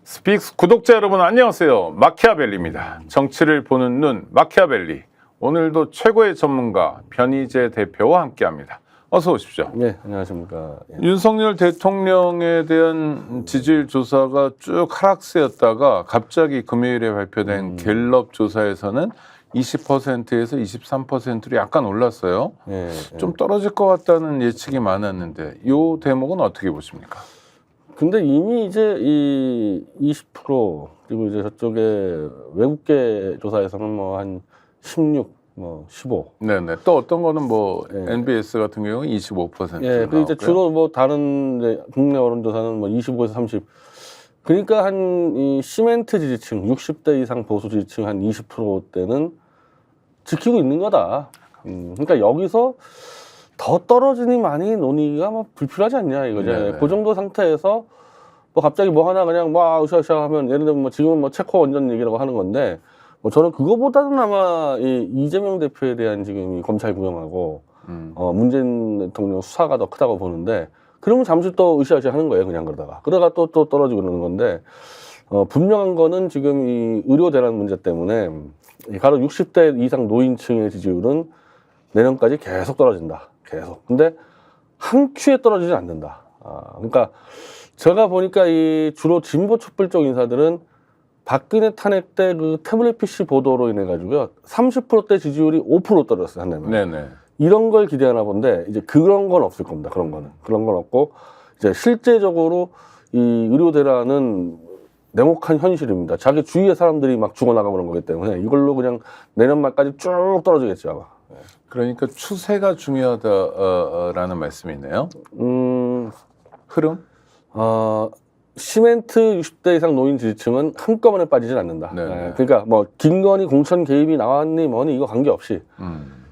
스픽스 구독자 여러분 안녕하세요. 마키아벨리입니다. 정치를 보는 눈 마키아벨리. 오늘도 최고의 전문가 변희재 대표와 함께합니다. 어서 오십시오. 네, 안녕하십니까. 예. 윤석열 대통령에 대한 지지율 조사가 쭉 하락세였다가 갑자기 금요일에 발표된 갤럽 조사에서는 20%에서 23%로 약간 올랐어요. 예, 좀 떨어질 것 같다는 예측이 많았는데 이 대목은 어떻게 보십니까? 근데 이미 이제 이 20% 그리고 이제 저쪽에 외국계 조사에서는 뭐 한 16, 뭐 15. 네네. 또 어떤 거는 뭐 예. NBS 같은 경우는 25%. 예, 그 이제 주로 뭐 다른 이제 국내 언론조사는 뭐 25에서 30. 그러니까 한 이 시멘트 지지층, 60대 이상 보수 지지층 한 20%대는 지키고 있는 거다. 그러니까 여기서 더 떨어지니 많이 논의가 뭐 불필요하지 않냐 이거죠. 네네. 그 정도 상태에서 뭐 갑자기 뭐 하나 그냥 뭐 으쌰으쌰 하면 예를 들면 뭐 지금은 뭐 체코 원전 얘기라고 하는 건데 뭐 저는 그거보다는 아마 이 이재명 대표에 대한 지금 이 검찰 구형하고 문재인 대통령 수사가 더 크다고 보는데 그러면 잠시 또 으쌰으쌰 하는 거예요 그냥 그러다가 또 떨어지고 그러는 건데 분명한 거는 지금 이 의료 대란 문제 때문에 가로 60대 이상 노인층의 지지율은 내년까지 계속 떨어진다. 계속. 근데 한 큐에 떨어지지 않는다. 그러니까 제가 보니까 이 주로 진보 촛불 쪽 인사들은 박근혜 탄핵 때 그 태블릿 PC 보도로 인해 가지고요 30%대 지지율이 5% 떨어졌어요 한다면. 네네. 이런 걸 기대하나 본데 이제 그런 건 없을 겁니다. 그런 건 없고 이제 실제적으로 이 의료 대란은 냉혹한 현실입니다. 자기 주위의 사람들이 막 죽어나가고 그런 거기 때문에 이걸로 그냥 내년 말까지 쭉 떨어지겠죠 아마. 그러니까 추세가 중요하다라는 말씀이네요. 흐름? 시멘트 60대 이상 노인 지지층은 한꺼번에 빠지진 않는다. 네네. 그러니까 뭐 김건희 공천 개입이 나왔니 뭐니 이거 관계없이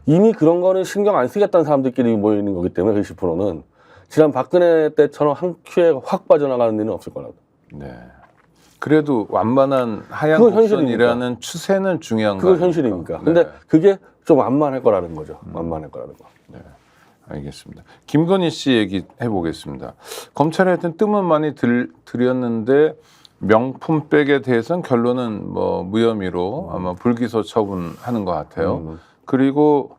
이미 그런 거는 신경 안 쓰겠다는 사람들끼리 모여 있는 거기 때문에 그 20%는 지난 박근혜 때처럼 한 큐에 확 빠져나가는 일은 없을 거라고. 네. 그래도 완만한 하향 그건 곡선이라는 추세는 중요한 그건 거예요. 현실이니까. 네. 근데 그게 좀 완만할 거라는 거죠. 완만할 거라는 거. 네. 알겠습니다. 김건희 씨 얘기 해보겠습니다. 검찰에 하여튼 뜸은 많이 들였는데 명품백에 대해서는 결론은 뭐 무혐의로 아마 불기소 처분하는 것 같아요. 그리고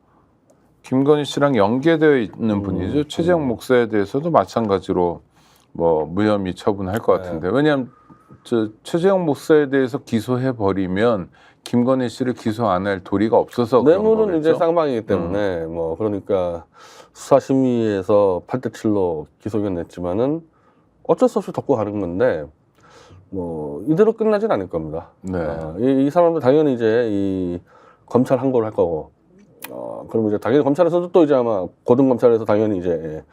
김건희 씨랑 연계되어 있는 분이죠. 최재형 목사에 대해서도 마찬가지로 뭐 무혐의 처분할 것 같은데 왜냐하면 저 최재형 목사에 대해서 기소해 버리면 김건희 씨를 기소 안 할 도리가 없어서 그런 뇌물은 거겠죠? 이제 쌍방이기 때문에 뭐 그러니까 수사심의에서 8대 7로 기소견 냈지만은 어쩔 수 없이 덮고 가는 건데 뭐 이대로 끝나진 않을 겁니다. 네. 이 사람도 당연히 이제 이 검찰 항고를 할 거고 그러면 이제 당연히 검찰에서도 또 이제 아마 고등검찰에서 당연히 이제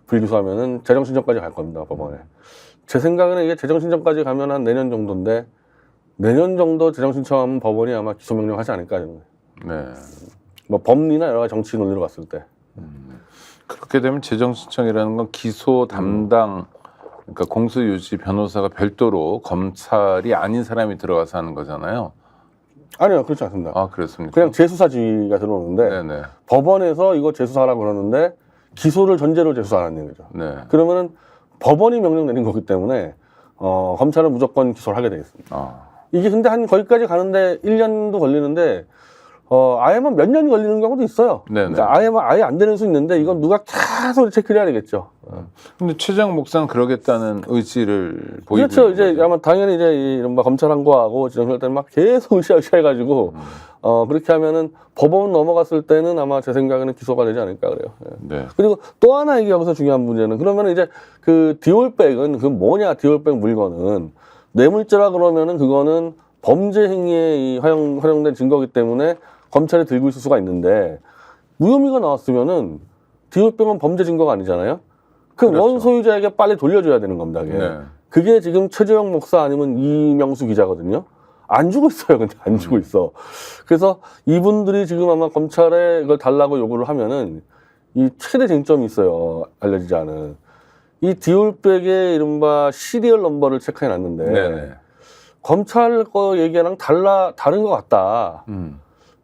불기소하면은 재정신청까지 갈 겁니다 법원에. 제 생각에는 이게 재정신청까지 가면 한 내년 정도인데 내년 정도 재정신청하면 법원이 아마 기소명령 하지 않을까 이런 거예요. 네. 뭐 법리나 여러 가지 정치 논리로 봤을 때. 그렇게 되면 재정신청이라는 건 기소 담당 그러니까 공소유지 변호사가 별도로 검찰이 아닌 사람이 들어가서 하는 거잖아요. 아니요, 그렇지 않습니다. 아, 그렇습니까? 그냥 재수사 지위가 들어오는데 네네. 법원에서 이거 재수사하라고 그러는데 기소를 전제로 재수하라는 얘기죠. 네. 그러면은 법원이 명령 내린 거기 때문에 검찰은 무조건 기소를 하게 되겠습니다. 이게 근데 한 거기까지 가는데 1년도 걸리는데 아예만 몇 년이 걸리는 경우도 있어요. 네네. 그러니까 아예 안 되는 수 있는데 이건 누가 계속 체크를 해야 되겠죠. 근데 최재형 목사는 그러겠다는 의지를 보이고 그렇죠. 있는 이제 거죠. 아마 당연히 이제 이른바 검찰 항고하고 지정할 때는 막 계속 으쌰으쌰 해가지고 그렇게 하면은 법원 넘어갔을 때는 아마 제 생각에는 기소가 되지 않을까 그래요. 예. 네. 그리고 또 하나 이게 여기서 중요한 문제는 그러면 이제 그 디올백은 그 뭐냐 디올백 물건은 뇌물죄라 그러면은 그거는 범죄 행위에 이 활용된 증거이기 때문에 검찰이 들고 있을 수가 있는데 무혐의가 나왔으면은 디올백은 범죄 증거가 아니잖아요. 그 그렇죠. 원소유자에게 빨리 돌려줘야 되는 겁니다. 그게. 네. 그게 지금 최재형 목사 아니면 이명수 기자거든요. 안 주고 있어요. 근데 안 주고 있어. 그래서 이분들이 지금 아마 검찰에 이걸 달라고 요구를 하면은 이 최대 쟁점이 있어요. 알려지지 않은. 이 디올백의 이른바 시리얼 넘버를 체크해 놨는데 네네. 검찰 거 얘기랑 다른 것 같다.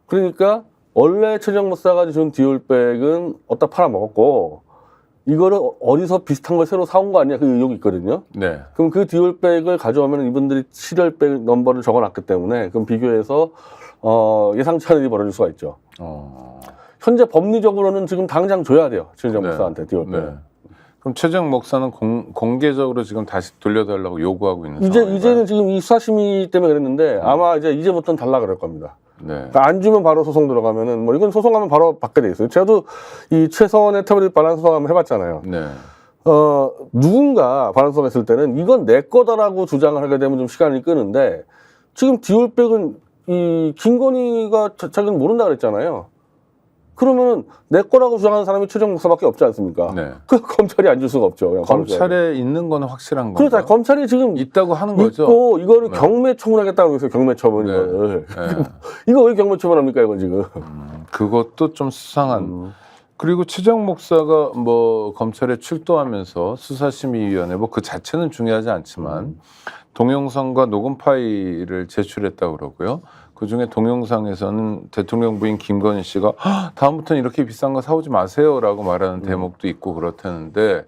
그러니까 원래 최재형 목사가 준 디올백은 어디다 팔아먹었고 이거를 어디서 비슷한 걸 새로 사온 거 아니야? 그 의혹이 있거든요. 네. 그럼 그 듀얼백을 가져오면 이분들이 시리얼백 넘버를 적어놨기 때문에 그럼 비교해서 예상치 않은 일이 벌어질 수가 있죠. 현재 법리적으로는 지금 당장 줘야 돼요. 최재형 네. 목사한테 듀얼백. 네. 그럼 최재형 목사는 공개적으로 지금 다시 돌려달라고 요구하고 있는 상황인가요? 이제는 지금 이 수사심의 때문에 그랬는데 아마 이제부터는 달라 그럴 겁니다. 네. 그러니까 안 주면 바로 소송 들어가면은 뭐 이건 소송하면 바로 받게 돼 있어요. 저도 이 최선의 태블릿 반환 소송 한번 해봤잖아요. 네. 누군가 반환 소송했을 때는 이건 내 거다라고 주장을 하게 되면 좀 시간이 끄는데 지금 듀얼백은 이 김건희가 자기는 모른다 그랬잖아요. 그러면은 내 거라고 주장하는 사람이 최재형 목사밖에 없지 않습니까? 네. 그 검찰이 안 줄 수가 없죠. 그냥 바로 줘야 돼요. 검찰에 있는 건 확실한 그렇다. 거죠. 검찰이 지금 있다고 하는 거죠. 있고 이거를 네. 경매 처분하겠다고 해서 경매 처분 네. 이거를 네. 이거 왜 경매 처분합니까 이거 지금? 그것도 좀 수상한. 그리고 최재형 목사가 뭐 검찰에 출두하면서 수사심의위원회 뭐 그 자체는 중요하지 않지만 동영상과 녹음 파일을 제출했다고 그러고요. 그 중에 동영상에서는 대통령 부인 김건희 씨가 다음부터는 이렇게 비싼 거 사오지 마세요라고 말하는 대목도 있고 그렇다는데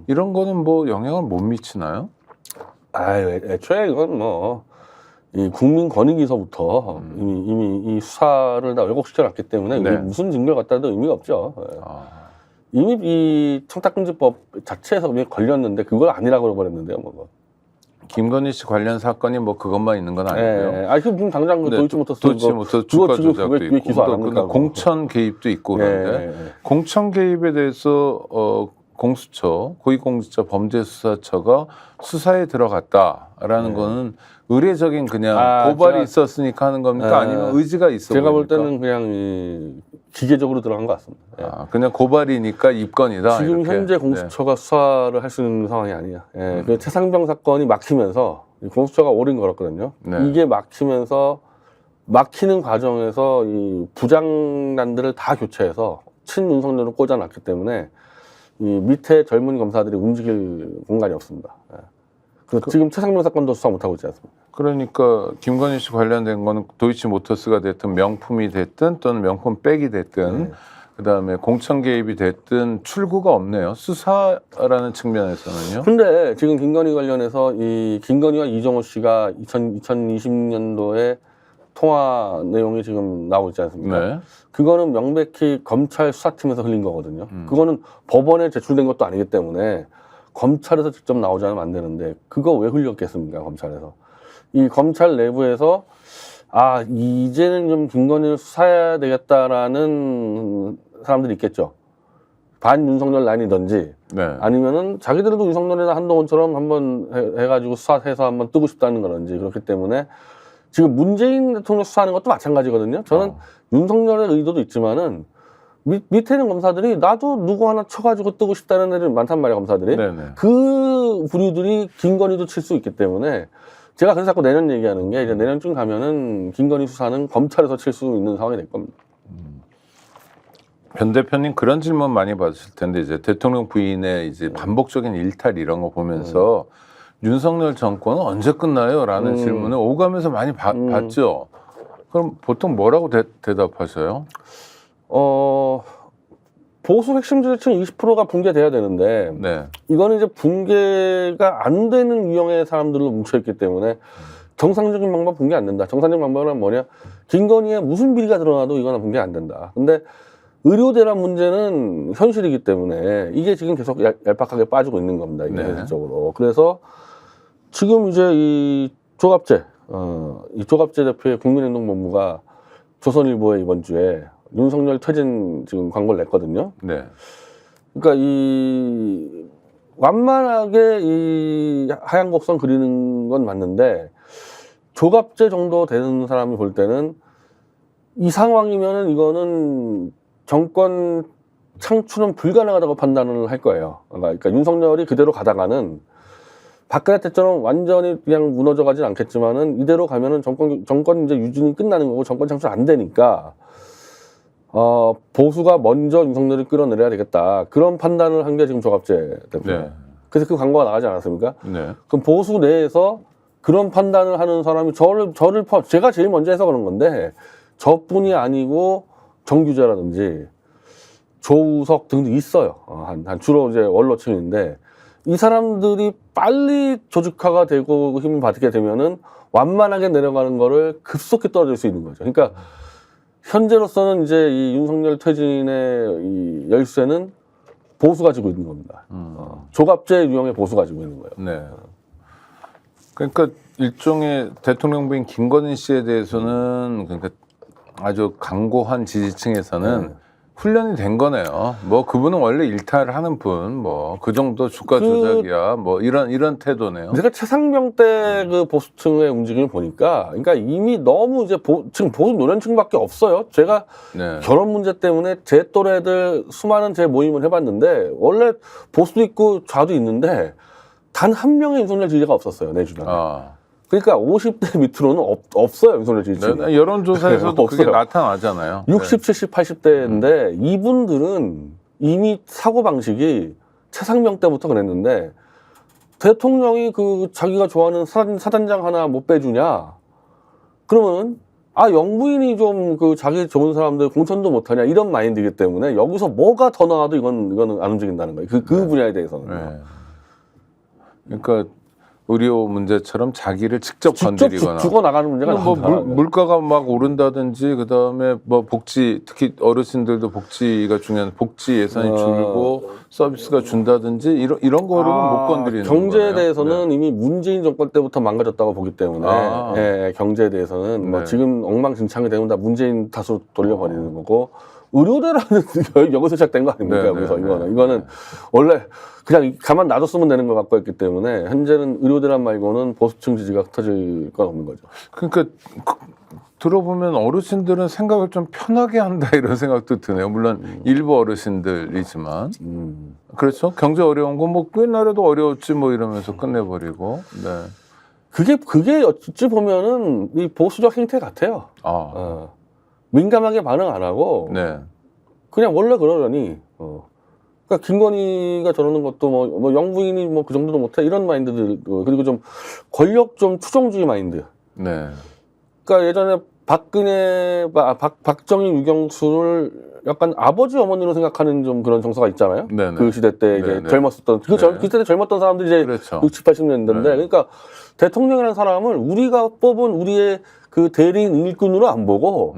이런 거는 뭐 영향을 못 미치나요? 아유, 애초에 이건 뭐, 이 국민권익위서부터 이미 이 수사를 다 왜곡시켜놨기 때문에 네. 이게 무슨 증거를 갖다 도 의미가 없죠. 예. 아, 이미 이 청탁금지법 자체에서 이미 걸렸는데 그걸 아니라고 그러버렸는데요, 뭐. 김건희 씨 관련 사건이 뭐 그것만 있는 건 아니고요. 예. 아니, 지금 당장 그 네, 도이치모터스 도이치모터스 그거 주가 지금 조작도 왜 있고 기소 안 또 합니까? 공천 개입도 있고 그런데 예. 공천 개입에 대해서 공수처 고위공직자범죄수사처가 수사에 들어갔다라는 거는 의례적인 그냥 고발이 있었으니까 하는 겁니까? 아니면 의지가 있어 제가 볼 보입니까? 때는 그냥 기계적으로 들어간 것 같습니다. 예. 그냥 고발이니까 입건이다. 지금 이렇게. 현재 공수처가 수사를 할 수 있는 상황이 아니야. 예, 그 최상병 사건이 막히면서 이 공수처가 오린 걸었거든요. 네. 이게 막히면서 막히는 과정에서 이 부장단들을 다 교체해서 친윤석열을 꽂아놨기 때문에 이 밑에 젊은 검사들이 움직일 공간이 없습니다. 예. 그래서 지금 최상병 사건도 수사 못하고 있지 않습니까? 그러니까 김건희 씨 관련된 거는 도이치모터스가 됐든 명품이 됐든 또는 명품 백이 됐든 그다음에 공천 개입이 됐든 출구가 없네요. 수사라는 측면에서는요. 근데 지금 김건희 관련해서 이 김건희와 이정호 씨가 2020년도에 통화 내용이 지금 나오고 있지 않습니까? 네. 그거는 명백히 검찰 수사팀에서 흘린 거거든요. 그거는 법원에 제출된 것도 아니기 때문에 검찰에서 직접 나오지 않으면 안 되는데 그거 왜 흘렸겠습니까? 검찰에서. 이 검찰 내부에서 이제는 좀 김건희를 수사해야 되겠다라는 사람들이 있겠죠. 반 윤석열 라인이든지 네. 아니면은 자기들도 윤석열이나 한동훈처럼 한번 해가지고 수사해서 한번 뜨고 싶다는 거든지 그렇기 때문에 지금 문재인 대통령 수사하는 것도 마찬가지거든요. 저는 윤석열의 의도도 있지만은 밑에 있는 검사들이 나도 누구 하나 쳐가지고 뜨고 싶다는 애들 많단 말이야, 검사들이. 네네. 그 부류들이 김건희도 칠 수 있기 때문에 제가 그래서 자꾸 내년 얘기하는 게 이제 내년쯤 가면은 김건희 수사는 검찰에서 칠 수 있는 상황이 될 겁니다. 변 대표님 그런 질문 많이 받으실 텐데 이제 대통령 부인의 이제 반복적인 일탈 이런 거 보면서 윤석열 정권은 언제 끝나요? 라는 질문을 오가면서 많이 받죠. 그럼 보통 뭐라고 대답하셔요? 보수 핵심 지지층 20%가 붕괴돼야 되는데 네. 이거는 이제 붕괴가 안 되는 유형의 사람들로 뭉쳐있기 때문에 정상적인 방법 붕괴 안 된다. 정상적인 방법은 뭐냐? 김건희에 무슨 비리가 드러나도 이거는 붕괴 안 된다. 근데 의료 대란 문제는 현실이기 때문에 이게 지금 계속 얄팍하게 빠지고 있는 겁니다. 이게 현실적으로. 그래서 지금 이제 이 조갑재, 이 조갑재 대표의 국민행동본부가 조선일보에 이번 주에 윤석열 퇴진 지금 광고를 냈거든요. 네. 그러니까 이 완만하게 이 하얀 곡선 그리는 건 맞는데 조갑재 정도 되는 사람이 볼 때는 이 상황이면은 이거는 정권 창출은 불가능하다고 판단을 할 거예요. 그러니까 윤석열이 그대로 가다가는 박근혜 때처럼 완전히 그냥 무너져 가진 않겠지만은 이대로 가면은 정권 이제 유진이 끝나는 거고 정권 창출 안 되니까 보수가 먼저 윤석열을 끌어내려야 되겠다. 그런 판단을 한 게 지금 조갑재 대표. 네. 그래서 그 광고가 나가지 않았습니까? 네. 그럼 보수 내에서 그런 판단을 하는 사람이 제가 제일 먼저 해서 그런 건데 저뿐이 아니고 정규재라든지 조우석 등등 있어요. 한 주로 이제 원로층인데 이 사람들이 빨리 조직화가 되고 힘을 받게 되면은 완만하게 내려가는 거를 급속히 떨어질 수 있는 거죠. 그러니까 현재로서는 이제 이 윤석열 퇴진의 이 열쇠는 보수가 지고 있는 겁니다. 조갑제 유형의 보수가 지고 있는 거예요. 네. 그러니까 일종의 대통령 부인 김건희 씨에 대해서는 그러니까 아주 강고한 지지층에서는 훈련이 된 거네요. 뭐 그분은 원래 일탈을 하는 분, 뭐 그 정도 주가 조작이야, 뭐 이런 태도네요. 제가 최상병 때 그 보수층의 움직임을 보니까, 그러니까 이미 너무 이제 지금 보수 노련층밖에 없어요. 제가 네. 결혼 문제 때문에 제 또래들 수많은 제 모임을 해봤는데 원래 보수도 있고 좌도 있는데 단 한 명의 윤석열 지지자가 없었어요, 내 주변에. 그러니까 50대 밑으로는 없어요, 윤석열 지지층이. 네, 여론조사에서도 그게 없어요. 나타나잖아요. 60, 70, 80대인데 이분들은 이미 사고방식이 최상병 때부터 그랬는데 대통령이 그 자기가 좋아하는 사단장 하나 못 빼주냐? 그러면 영부인이 좀 그 자기 좋은 사람들 공천도 못하냐? 이런 마인드이기 때문에 여기서 뭐가 더 나와도 이거는 안 움직인다는 거예요. 그 분야에 대해서는. 네. 그러니까 의료 문제처럼 자기를 직접 건드리거나 죽어 나가는 문제가 뭐 나온다. 물가가 막 오른다든지 그다음에 뭐 복지 특히 어르신들도 복지가 중요한 복지 예산이 줄고 서비스가 준다든지 이런 거로는 못 건드리는 경제에 거네요. 대해서는 네. 이미 문재인 정권 때부터 망가졌다고 보기 때문에 예, 경제에 대해서는 뭐 네. 지금 엉망진창이 되면 다 문재인 탓으로 돌려버리는 거고 의료대라는 여기서 시작된 거 아닙니까? 네, 여기서 네, 이거는 네. 원래 그냥 가만 놔뒀으면 되는 것 갖고 했기 때문에 현재는 의료대란 말고는 보수층 지지가 흩어질 건 없는 거죠. 그러니까 들어보면 어르신들은 생각을 좀 편하게 한다 이런 생각도 드네요. 물론 일부 어르신들이지만 그렇죠. 경제 어려운 거 뭐 옛날에도 어려웠지 뭐 이러면서 끝내버리고. 네. 그게 어찌 보면은 이 보수적 행태 같아요. 민감하게 반응 안 하고 네. 그냥 원래 그러려니. 그러니까 김건희가 저러는 것도 뭐 영부인이 뭐 그 정도도 못해 이런 마인드들 그리고 좀 권력 좀 추종주의 마인드. 네. 그러니까 예전에 박정희 유경수를 약간 아버지 어머니로 생각하는 좀 그런 정서가 있잖아요. 네네. 그 시대 때 이제 네네. 젊었었던 그 시대 젊었던 사람들이 이제 그렇죠. 60, 80년대인데 네. 그러니까 대통령이라는 사람을 우리가 뽑은 우리의 그 대리인 일꾼으로 안 보고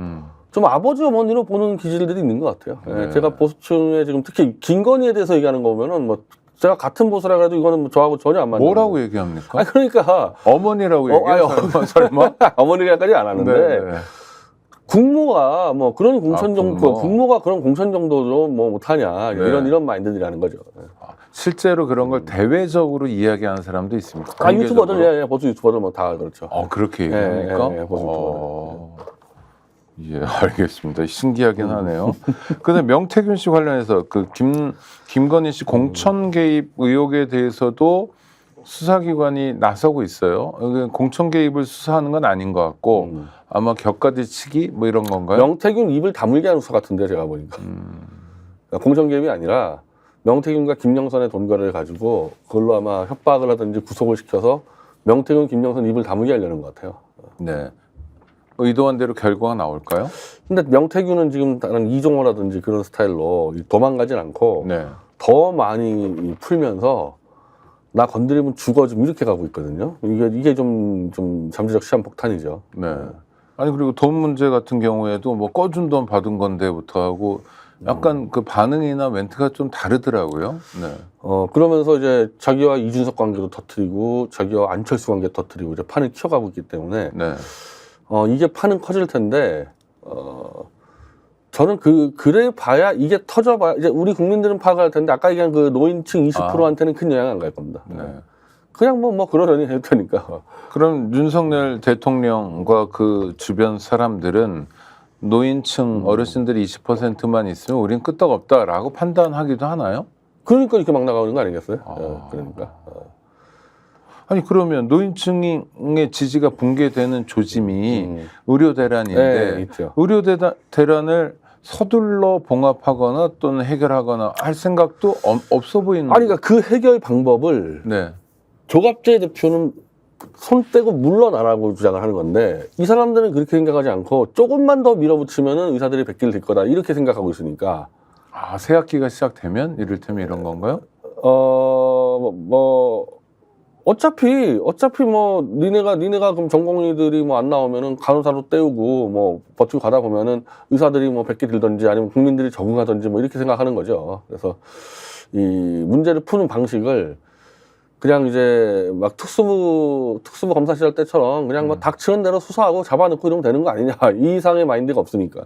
좀 아버지 어머니로 보는 기질들이 있는 것 같아요. 네. 제가 보수층에 지금 특히 김건희에 대해서 얘기하는 거 보면은 뭐 제가 같은 보수라 그래도 이거는 뭐 저하고 전혀 안 맞는. 뭐라고 얘기합니까? 그러니까 어머니라고 얘기해요. 설마? 어머니까지 안 하는데 네. 국모가 뭐 그런 공천 국모. 정도, 국모가 그런 공천 정도도 뭐 못하냐 네. 이런 마인드들이라는 거죠. 실제로 그런 걸 대외적으로 이야기하는 사람도 있습니까? 유튜버들, 보수 유튜버들 뭐 다 그렇죠. 그렇게 얘기합니까? 보수 유튜버들. 예, 알겠습니다. 신기하긴 하네요. 근데 명태균 씨 관련해서 그 김건희 씨 공천 개입 의혹에 대해서도 수사기관이 나서고 있어요. 공천 개입을 수사하는 건 아닌 것 같고 아마 격가지치기 뭐 이런 건가요? 명태균 입을 다물게 하는 수사 같은데 제가 보니까 그러니까 공천 개입이 아니라 명태균과 김영선의 돈거래를 가지고 그걸로 아마 협박을 하든지 구속을 시켜서 명태균, 김영선 입을 다물게 하려는 것 같아요. 네. 의도한 대로 결과가 나올까요? 근데 명태균은 지금 다른 이종호라든지 그런 스타일로 도망가진 않고 네. 더 많이 풀면서 나 건드리면 죽어 좀 이렇게 가고 있거든요. 이게 좀 잠재적 시한폭탄이죠. 네. 아니 그리고 돈 문제 같은 경우에도 뭐 꺼준 돈 받은 건데부터 하고 약간 그 반응이나 멘트가 좀 다르더라고요. 네. 그러면서 이제 자기와 이준석 관계도 터뜨리고 자기와 안철수 관계 터뜨리고 이제 판을 키워가고 있기 때문에 네. 이게 판은 커질 텐데 저는 그래 봐야 이게 터져봐야 이제 우리 국민들은 파악할 텐데 아까 얘기한 그 노인층 20%한테는 큰 영향 안 갈 겁니다. 네. 그냥 뭐 그러려니 해도 되니까. 그럼 윤석열 대통령과 그 주변 사람들은 노인층 어르신들이 20%만 있으면 우린 끄떡없다라고 판단하기도 하나요? 그러니까 이렇게 막 나가는 거 아니겠어요? 그러니까. 아니 그러면 노인층의 지지가 붕괴되는 조짐이 의료 대란인데 네, 있죠. 의료 대란을 서둘러 봉합하거나 또는 해결하거나 할 생각도 없어 보이는. 아니 그러니까 그 해결 방법을 네. 조갑재 대표는 손 떼고 물러나라고 주장을 하는 건데 이 사람들은 그렇게 생각하지 않고 조금만 더 밀어붙이면은 의사들이 백기를 들 거다 이렇게 생각하고 있으니까 아, 새 학기가 시작되면 이를테면 이런 건가요? 어차피 뭐 니네가 그럼 전공의들이 뭐 안 나오면은 간호사로 때우고 뭐 버티고 가다 보면은 의사들이 뭐 100개 들던지 아니면 국민들이 적응하던지 뭐 이렇게 생각하는 거죠. 그래서 이 문제를 푸는 방식을 그냥 이제 막 특수부 검사 시절 때처럼 그냥 뭐 닥치는 대로 수사하고 잡아놓고 이러면 되는 거 아니냐, 이 이상의 마인드가 없으니까.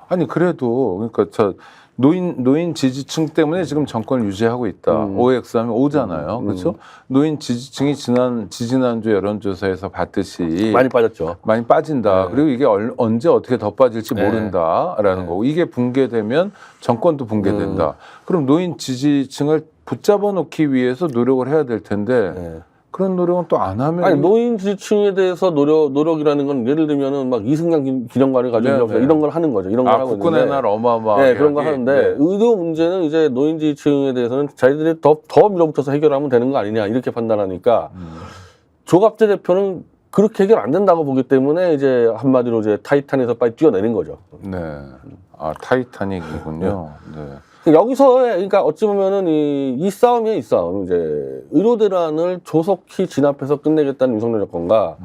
아니 그래도 그러니까 저 노인 지지층 때문에 지금 정권을 유지하고 있다. OX 하면 O잖아요. 그렇죠? 노인 지지층이 지지난주 여론조사에서 봤듯이 많이 빠졌죠. 많이 빠진다. 네. 그리고 이게 언제 어떻게 더 빠질지 네. 모른다라는 네. 거고, 이게 붕괴되면 정권도 붕괴된다. 그럼 노인 지지층을 붙잡아 놓기 위해서 노력을 해야 될 텐데 네. 그런 노력은 또 안 하면 아니 노인 지지층에 대해서 노력이라는 건 예를 들면은 막 이승만 기념관을 가지고 네, 네. 이런 걸 하는 거죠. 이런 걸 하고 국군의 있는데. 날 어마어마하게 네, 그런 거 하는데 의료 문제는 이제 노인 지지층에 대해서는 자기들이 더 밀어붙여서 해결하면 되는 거 아니냐 이렇게 판단하니까 조갑재 대표는 그렇게 해결 안 된다고 보기 때문에 이제 한마디로 이제 타이탄에서 빨리 뛰어내린 거죠. 네. 아, 타이타닉이군요. 네. 여기서 그러니까 어찌 보면은 이 싸움이에요, 이 싸움. 이제 의료대란을 조속히 진압해서 끝내겠다는 윤석열 정권과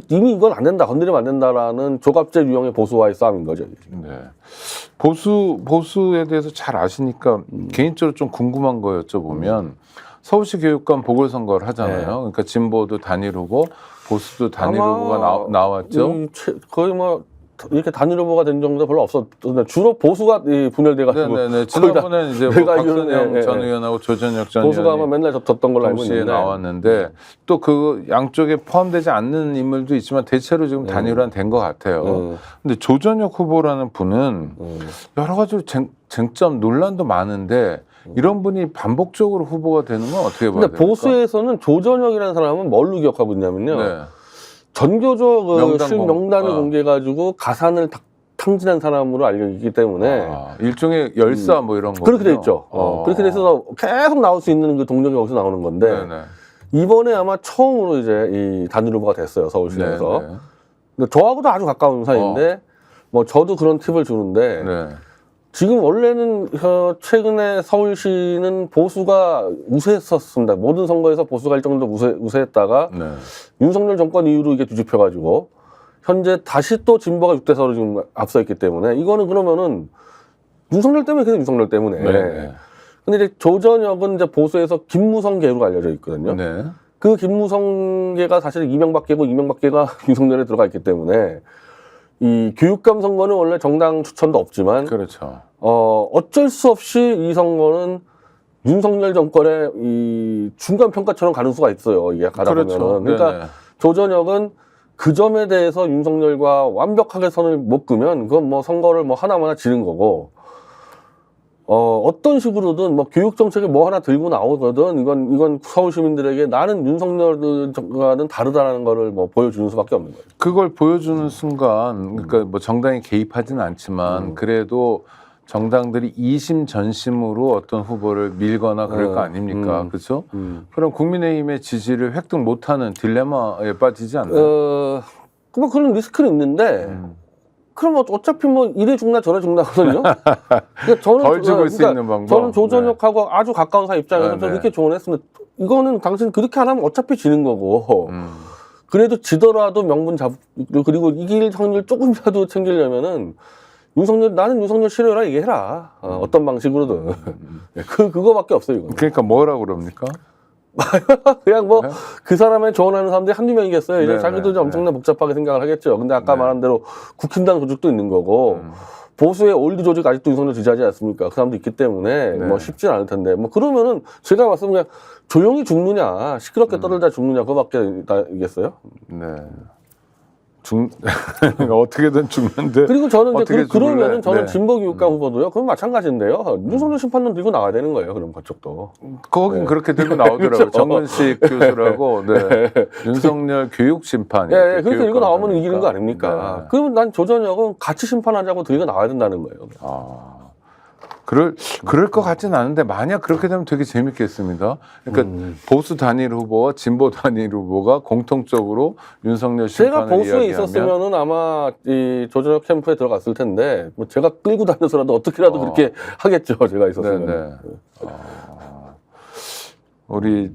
이미 이건 안 된다, 건드리면 안 된다라는 조갑재 유형의 보수와의 싸움인 거죠. 네. 보수에 대해서 잘 아시니까 개인적으로 좀 궁금한 거 여쭤보면 서울시 교육감 보궐선거를 하잖아요. 네. 그러니까 진보도 단일 후보, 보수도 단일 후보가 나왔죠. 거의 뭐 이렇게 단일 후보가 된 정도 별로 없었는데 주로 보수가 분열돼가지고. 네네네. 지난번에 이제 뭐 내가 알기로는, 박선영 전 의원하고 조전혁 전 보수가 아마 의원이 맨날 졌던 걸로 알고 동시에 있는데. 나왔는데 또 그 양쪽에 포함되지 않는 인물도 있지만 대체로 지금 단일화는 된 것 같아요. 근데 조전혁 후보라는 분은 여러 가지로 쟁점 논란도 많은데 이런 분이 반복적으로 후보가 되는 건 어떻게 봐야 근데 됩니까? 보수에서는 조전혁이라는 사람은 뭘로 기억하고 있냐면요. 네. 전교조 실명단을 아. 공개해가지고 가산을 탕진한 사람으로 알려지기 때문에 일종의 열사 뭐 이런 거 그렇게 돼 있죠. 그렇게 돼 있어서 계속 나올 수 있는 그 동력이 여기서 나오는 건데 네네. 이번에 아마 처음으로 이제 이 단일 후보가 됐어요, 서울시에서. 네네. 근데 저하고도 아주 가까운 사이인데 뭐 저도 그런 팁을 주는데 네. 지금 원래는 최근에 서울시는 보수가 우세했었습니다. 모든 선거에서 보수가 일정도 우세했다가 네. 윤석열 정권 이후로 이게 뒤집혀가지고 현재 다시 또 진보가 6대4로 지금 앞서 있기 때문에 이거는 그러면은 윤석열 때문에 그냥 윤석열 때문에. 네. 근데 이제 조전혁은 이제 보수에서 김무성계로 알려져 있거든요. 네. 그 김무성계가 사실 이명박계고 이명박계가 윤석열에 들어가 있기 때문에 이 교육감 선거는 원래 정당 추천도 없지만 그렇죠. 어쩔 수 없이 이 선거는 윤석열 정권의 이 중간 평가처럼 가는 수가 있어요. 이게 가다 그렇죠. 보면은. 그러니까 네네. 조전혁은 그 점에 대해서 윤석열과 완벽하게 선을 못 그면 그건 뭐 선거를 뭐 하나마나 지는 거고 어떤 식으로든 뭐 교육 정책에 뭐 하나 들고 나오거든 이건 서울 시민들에게 나는 윤석열과는 다르다라는 거를 뭐 보여주는 수밖에 없는 거예요. 그걸 보여주는 순간, 그러니까 뭐 정당이 개입하지는 않지만 그래도 정당들이 이심 전심으로 어떤 후보를 밀거나 그럴 거 아닙니까? 그렇죠? 그럼 국민의힘의 지지를 획득 못하는 딜레마에 빠지지 않나요? 뭐 그런 리스크는 있는데. 그럼 어차피 뭐 이래 죽나 저래 죽나거든요. 그러니까 저는 덜 죽을 수 있는 방법. 저는 조전혁하고 아주 가까운 사이 입장에서 네, 저 네. 그렇게 조언했습니다. 이거는 당신 그렇게 안 하면 어차피 지는 거고. 그래도 지더라도 명분 그리고 이길 확률 조금이라도 챙기려면은 나는 윤석열 싫어라 얘기해라. 어떤 방식으로든. 그거밖에 없어요, 이거. 그러니까 뭐라고 그럽니까? 그냥 뭐 네? 그 사람에 조언하는 사람들이 한두 명이겠어요. 이제 네, 자기도 네, 엄청나게 복잡하게 생각을 하겠죠. 근데 아까 네. 말한 대로 국힘당 조직도 있는 거고 보수의 올드 조직 아직도 윤석열 지지하지 않습니까? 그 사람도 있기 때문에 네. 뭐 쉽진 않을 텐데 뭐 그러면은 제가 봤을 때 그냥 조용히 죽느냐 시끄럽게 떠들다 죽느냐 그거밖에 다이겠어요. 네. 어떻게든 죽는데. 그리고 저는 이제 어떻게 그러면은 죽을래? 저는 네. 진보교육감 후보도요. 그건 마찬가지인데요. 윤석열 심판론 들고 나가야 되는 거예요. 그럼 그쪽도. 거긴 네. 그렇게 들고 나오더라고요. 그렇죠. 정근식 교수라고. 네. 윤석열 교육심판. 예, 그렇게 들고 나오면 이기는 거 아닙니까? 네. 그러면 난 조전혁은 같이 심판하자고 들고 나와야 된다는 거예요. 그럴 것 같진 않은데 만약 그렇게 되면 되게 재밌겠습니다. 그러니까 보수 단일 후보와 진보 단일 후보가 공통적으로 윤석열 제가 심판을 보수에 이야기하면 있었으면은 아마 이 조준혁 캠프에 들어갔을 텐데 뭐 제가 끌고 다녀서라도 어떻게라도 그렇게 하겠죠. 제가 있었으면. 네네. 우리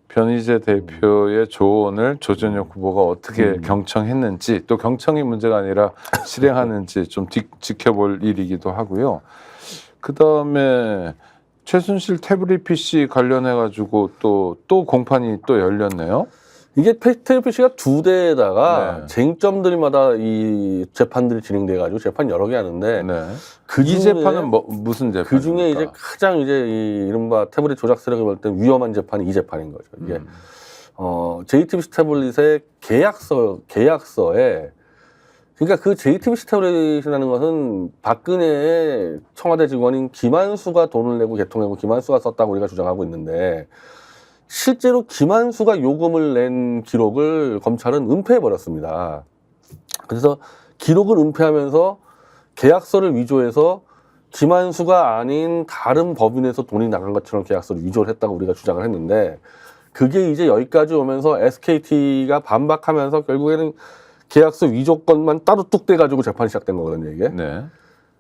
변희재 대표의 조언을 조준혁 후보가 어떻게 경청했는지 또 경청이 문제가 아니라 실행하는지 좀 지켜볼 일이기도 하고요. 그 다음에 최순실 태블릿 PC 관련해 가지고 또 공판이 또 열렸네요. 이게 태블릿 PC가 두 대에다가 네. 쟁점들마다 이 재판들이 진행돼 가지고 재판 여러 개 하는데 네. 그 이 중에 재판은 무슨 재판입니까? 그 중에 이제 가장 이제 이 이른바 태블릿 조작 세력이 볼 때 위험한 재판이 이 재판인 거죠. 이게 JTBC 태블릿의 계약서에 그러니까 그 JTBC 태블릿이라는 것은 박근혜의 청와대 직원인 김한수가 돈을 내고 개통하고 김한수가 썼다고 우리가 주장하고 있는데 실제로 김한수가 요금을 낸 기록을 검찰은 은폐해 버렸습니다. 그래서 기록을 은폐하면서 계약서를 위조해서 김한수가 아닌 다른 법인에서 돈이 나간 것처럼 계약서를 위조를 했다고 우리가 주장을 했는데 그게 이제 여기까지 오면서 SKT가 반박하면서 결국에는 계약서 위조건만 따로 뚝 떼가지고 재판이 시작된 거거든요, 이게. 네.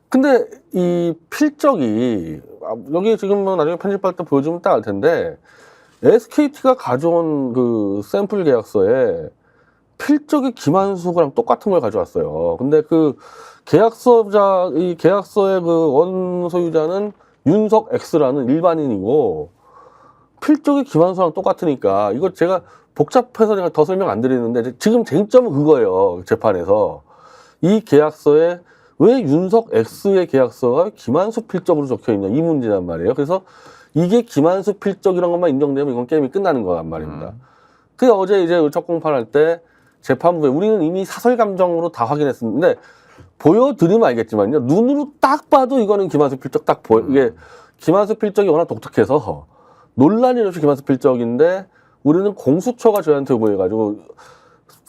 근데 이 필적이, 여기 지금 뭐 나중에 편집할 때 보여주면 딱 알 텐데, SKT가 가져온 그 샘플 계약서에 필적이 김한수랑 똑같은 걸 가져왔어요. 근데 그 이 계약서의 그 원소유자는 윤석 X라는 일반인이고, 필적이 김한수랑 똑같으니까, 이거 제가 복잡해서 제가 더 설명 안 드리는데 지금 쟁점은 그거예요. 재판에서. 이 계약서에 왜 윤석 X의 계약서가 김한수 필적으로 적혀 있냐 이 문제란 말이에요. 그래서 이게 김한수 필적이라는 것만 인정되면 이건 게임이 끝나는 거란 말입니다. 그래서 어제 이제 첫 공판할 때 재판부에 우리는 이미 사설 감정으로 다 확인했었는데 보여드리면 알겠지만요. 눈으로 딱 봐도 이거는 김한수 필적 딱 보여. 이게 김한수 필적이 워낙 독특해서 논란이 없이 김한수 필적인데 우리는 공수처가 저희한테 요구해가지고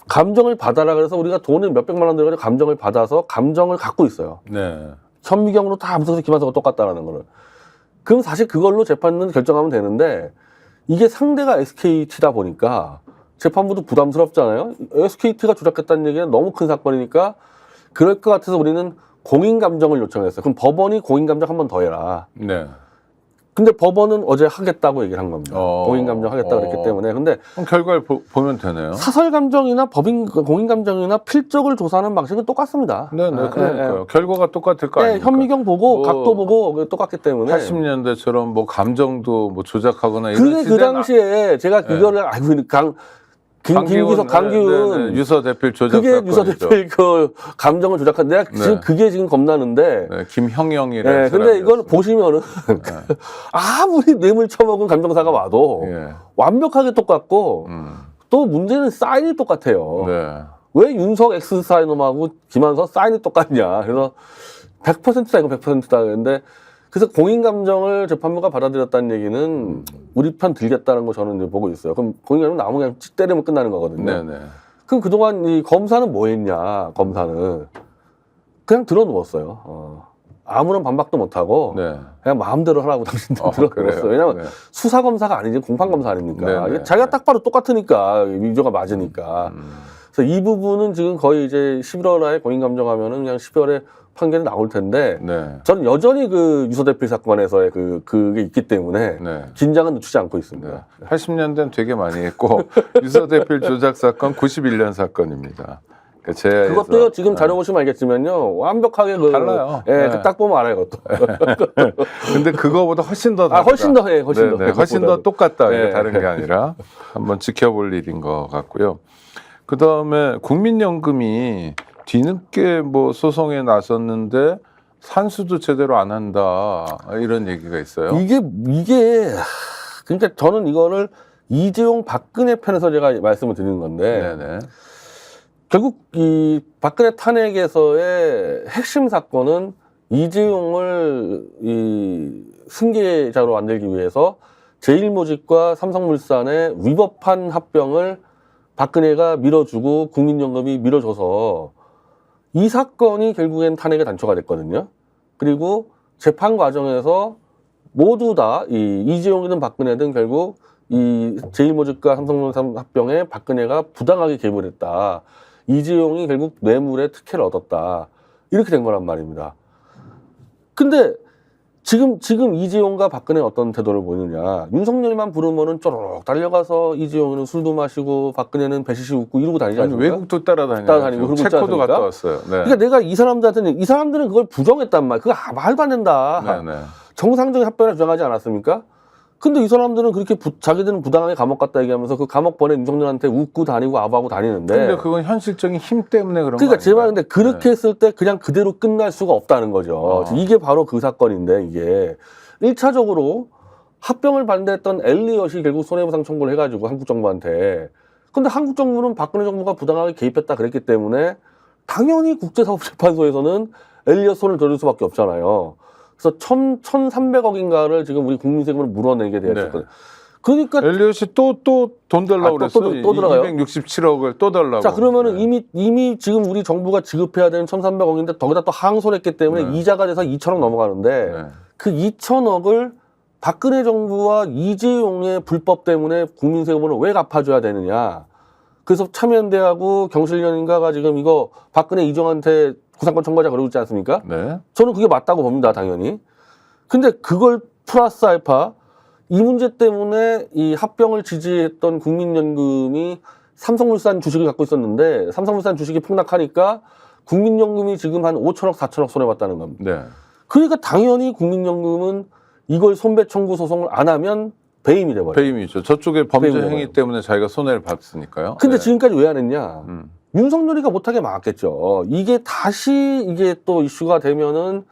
감정을 받아라 그래서 우리가 돈을 몇백만 원 들여가지고 감정을 받아서 감정을 갖고 있어요. 네. 현미경으로 다 분석해서 김한수가 똑같다라는 거를. 그럼 사실 그걸로 재판은 결정하면 되는데 이게 상대가 SKT다 보니까 재판부도 부담스럽잖아요. SKT가 조작했다는 얘기는 너무 큰 사건이니까 그럴 것 같아서 우리는 공인감정을 요청했어요. 그럼 법원이 공인감정 한 번 더 해라. 네. 근데 법원은 어제 하겠다고 얘기를 한 겁니다. 공인감정 하겠다고 그랬기 때문에. 근데 그럼 결과를 보면 되네요. 사설감정이나 공인감정이나 필적을 조사하는 방식은 똑같습니다. 네네, 그러니까요. 결과가 똑같을 거 아닙니까? 현미경 보고 뭐 각도 보고 똑같기 때문에. 80년대처럼 뭐 감정도 뭐 조작하거나 이런 그게 그 당시에 제가 그거를 알고 있는 김기석, 강기훈. 유서 대필 조작 그게 사건이죠. 유서 대필 그 감정을 조작한 내가 지금 그게 지금 겁나는데. 네, 김형영이라는 네, 근데 이걸 보시면은 아무리 뇌물 처먹은 감정사가 와도 완벽하게 똑같고 또 문제는 사인이 똑같아요. 네. 왜 윤석 X 사인홈하고 김한서 사인이 똑같냐. 그래서 100%다 이거 100%다 그랬는데 그래서 공인감정을 재판부가 받아들였다는 얘기는 우리 편 들겠다는 거 저는 이제 보고 있어요. 그럼 공인감정 나오면 그냥 찍 때리면 끝나는 거거든요. 네네. 그럼 그동안 이 검사는 뭐 했냐, 검사는. 그냥 들어누웠어요. 아무런 반박도 못하고 그냥 마음대로 하라고 당신들 들어누웠어요. 왜냐면 수사검사가 아니지 공판검사 아닙니까? 이게 자기가 딱 봐도 똑같으니까, 위조가 맞으니까. 그래서 이 부분은 지금 거의 이제 11월에 공인감정하면은 그냥 12월에 판결이 나올 텐데 저는 여전히 그 유서대필 사건에서의 그게 있기 때문에 긴장은 늦추지 않고 있습니다. 80년대는 되게 많이 했고 유서대필 조작 사건 91년 사건입니다. 그러니까 그것도요 지금 자료 보시면 알겠지만요 완벽하게 달라요. 딱 보면 알아요 그것도. 근데 그거보다 훨씬 더 다르다. 훨씬 더 똑같다. 이거 다른 게 아니라 한번 지켜볼 일인 것 같고요. 그 다음에 국민연금이 뒤늦게 뭐 소송에 나섰는데 산수도 제대로 안 한다 이런 얘기가 있어요. 이게 그러니까 저는 이거를 이재용 박근혜 편에서 제가 말씀을 드리는 건데 결국 이 박근혜 탄핵에서의 핵심 사건은 이재용을 이 승계자로 만들기 위해서 제일모직과 삼성물산의 위법한 합병을 박근혜가 밀어주고 국민연금이 밀어줘서 이 사건이 결국엔 탄핵의 단초가 됐거든요. 그리고 재판 과정에서 모두 다 이 이재용이든 박근혜든 결국 이 제일모직과 삼성물산 합병에 박근혜가 부당하게 개입을 했다. 이재용이 결국 뇌물의 특혜를 얻었다. 이렇게 된 거란 말입니다. 근데 지금 이재용과 박근혜 어떤 태도를 보이느냐. 윤석열만 부르면은 쪼르륵 달려가서 이재용은 술도 마시고 박근혜는 배시시 웃고 이러고 다니지 아니, 않습니까? 외국도 따라다니고 따라다니고 체코도 갔다 왔어요. 네. 그러니까 내가 이 사람들은 그걸 부정했단 말이야. 그거 말도 안 된다. 네, 네. 정상적인 합병을 주장하지 않았습니까? 근데 이 사람들은 그렇게 자기들은 부당하게 감옥 갔다 얘기하면서 그 감옥 번에 윤석열한테 웃고 다니고 아부하고 다니는데. 근데 그건 현실적인 힘 때문에 그런 거 그러니까 제 말인데 그렇게 네. 했을 때 그냥 그대로 끝날 수가 없다는 거죠. 이게 바로 그 사건인데 이게 1차적으로 합병을 반대했던 엘리엇이 결국 손해배상 청구를 해가지고 한국 정부한테. 근데 한국 정부는 박근혜 정부가 부당하게 개입했다 그랬기 때문에 당연히 국제사법재판소에서는 엘리엇 손을 들을 수밖에 없잖아요. 그래서 1,300억인가를 지금 우리 국민 세금으로 물어내게 되었거든요. 네. 그러니까 엘리엇이 또 돈 달라고 그랬어요. 또 들어가요? 267억을 또 달라고. 자, 그러면은 네. 이미 지금 우리 정부가 지급해야 되는 1,300억인데 거기다 또 항소했기 때문에 네. 이자가 돼서 2천억 넘어가는데 네. 그 2천억을 박근혜 정부와 이재용의 불법 때문에 국민 세금으로 왜 갚아줘야 되느냐. 그래서 참여연대하고 경실련인가가 지금 이거 박근혜 이정한테 구상권 청구하자 그러고 있지 않습니까? 네. 저는 그게 맞다고 봅니다, 당연히. 근데 그걸 플러스 알파 이 문제 때문에 이 합병을 지지했던 국민연금이 삼성물산 주식을 갖고 있었는데 삼성물산 주식이 폭락하니까 국민연금이 지금 한 5천억, 4천억 손해봤다는 겁니다. 네. 그러니까 당연히 국민연금은 이걸 손배 청구 소송을 안 하면 배임이 돼버려요. 배임이죠. 저쪽에 범죄 배임이 행위 때문에 자기가 손해를 봤으니까요. 근데 네. 지금까지 왜 안 했냐? 음. 윤석열이가 못하게 막았겠죠. 이게 다시 이게 또 이슈가 되면은